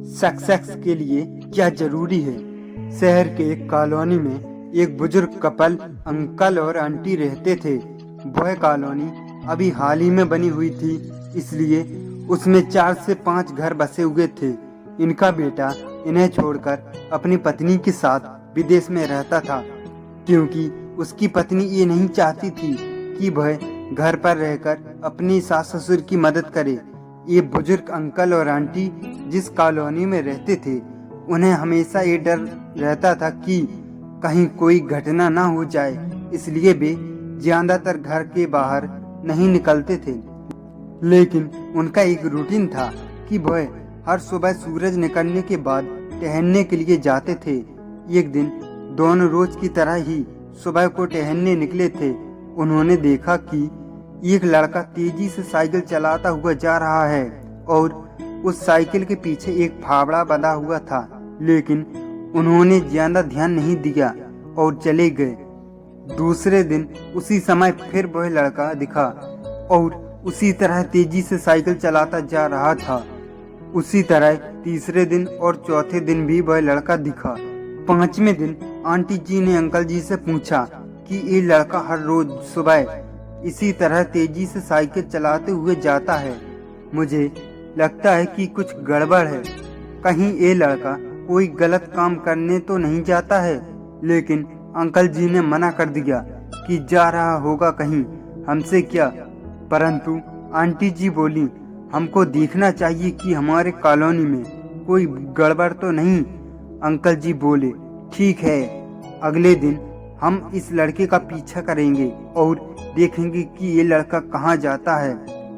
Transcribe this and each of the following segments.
Success के लिए क्या जरूरी है। शहर के एक कॉलोनी में एक बुजुर्ग कपल अंकल और आंटी रहते थे। वह कॉलोनी अभी हाल ही में बनी हुई थी, इसलिए उसमें 4 से 5 घर बसे हुए थे। इनका बेटा इन्हें छोड़कर अपनी पत्नी के साथ विदेश में रहता था, क्योंकि उसकी पत्नी ये नहीं चाहती थी कि वह घर पर रहकर अपनी सास ससुर की मदद करे। ये बुजुर्ग अंकल और आंटी जिस कॉलोनी में रहते थे, उन्हें हमेशा ये डर रहता था कि कहीं कोई घटना ना हो जाए, इसलिए वे ज्यादातर घर के बाहर नहीं निकलते थे। लेकिन उनका एक रूटीन था कि वह हर सुबह सूरज निकलने के बाद टहलने के लिए जाते थे। एक दिन दोनों रोज की तरह ही सुबह को टहलने निकले थे। उन्होंने देखा कि एक लड़का तेजी से साइकिल चलाता हुआ जा रहा है और उस साइकिल के पीछे एक फावड़ा बंधा हुआ था, लेकिन उन्होंने ज्यादा ध्यान नहीं दिया और चले गए। दूसरे दिन उसी समय फिर वह लड़का दिखा और उसी तरह तेजी से साइकिल चलाता जा रहा था। उसी तरह तीसरे दिन और चौथे दिन भी वह लड़का दिखा। 5वें दिन आंटी जी ने अंकल जी से पूछा कि ये लड़का हर रोज सुबह इसी तरह तेजी से साइकिल चलाते हुए जाता है। मुझे लगता है कि कुछ गड़बड़ है। कहीं ये लड़का कोई गलत काम करने तो नहीं जाता है। लेकिन अंकल जी ने मना कर दिया कि जा रहा होगा कहीं, हमसे क्या। परंतु आंटी जी बोली, हमको देखना चाहिए कि हमारे कॉलोनी में कोई गड़बड़ तो नहीं। अंकल जी बोले, ठीक है, अगले दिन हम इस लड़के का पीछा करेंगे और देखेंगे कि ये लड़का कहाँ जाता है।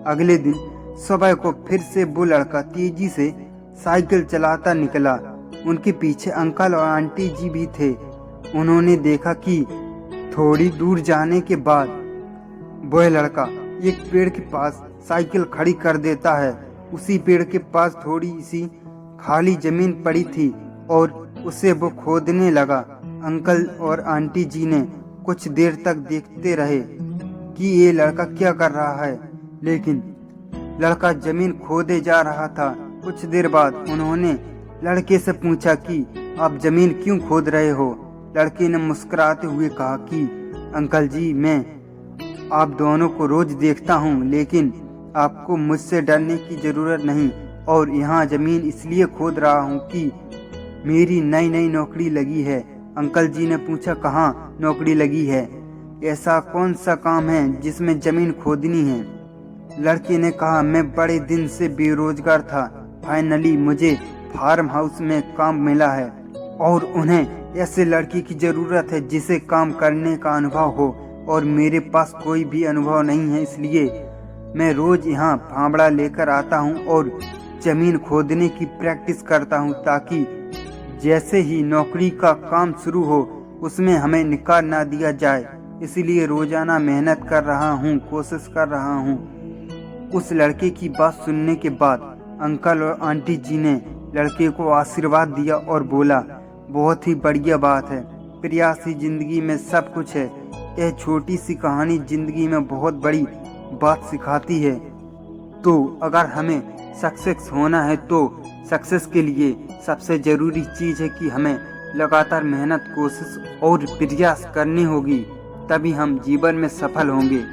अगले दिन सुबह को फिर से वो लड़का तेजी से साइकिल चलाता निकला। उनके पीछे अंकल और आंटी जी भी थे। उन्होंने देखा कि थोड़ी दूर जाने के बाद वह लड़का एक पेड़ के पास साइकिल खड़ी कर देता है। उसी पेड़ के पास थोड़ी सी खाली जमीन पड़ी थी और उसे वो खोदने लगा। अंकल और आंटी जी ने कुछ देर तक देखते रहे कि ये लड़का क्या कर रहा है, लेकिन लड़का जमीन खोदे जा रहा था। कुछ देर बाद उन्होंने लड़के से पूछा कि आप जमीन क्यों खोद रहे हो। लड़के ने मुस्कुराते हुए कहा कि अंकल जी, मैं आप दोनों को रोज देखता हूँ, लेकिन आपको मुझसे डरने की जरूरत नहीं, और यहाँ जमीन इसलिए खोद रहा हूँ कि मेरी नई नई नौकरी लगी है। अंकल जी ने पूछा, कहाँ नौकरी लगी है? ऐसा कौन सा काम है जिसमें जमीन खोदनी है? लड़के ने कहा, मैं बड़े दिन से बेरोजगार था, फाइनली मुझे फार्म हाउस में काम मिला है और उन्हें ऐसे लड़की की जरूरत है जिसे काम करने का अनुभव हो, और मेरे पास कोई भी अनुभव नहीं है, इसलिए मैं रोज यहाँ फावड़ा लेकर आता हूँ और जमीन खोदने की प्रैक्टिस करता हूँ, ताकि जैसे ही नौकरी का काम शुरू हो उसमें हमें निकाल ना दिया जाए। इसलिए रोजाना मेहनत कर रहा हूँ, कोशिश कर रहा हूँ। उस लड़के की बात सुनने के बाद अंकल और आंटी जी ने लड़के को आशीर्वाद दिया और बोला, बहुत ही बढ़िया बात है, प्रयास ही जिंदगी में सब कुछ है। यह छोटी सी कहानी जिंदगी में बहुत बड़ी बात सिखाती है। तो अगर हमें सक्सेस होना है तो सक्सेस के लिए सबसे ज़रूरी चीज़ है कि हमें लगातार मेहनत, कोशिश और प्रयास करनी होगी, तभी हम जीवन में सफल होंगे।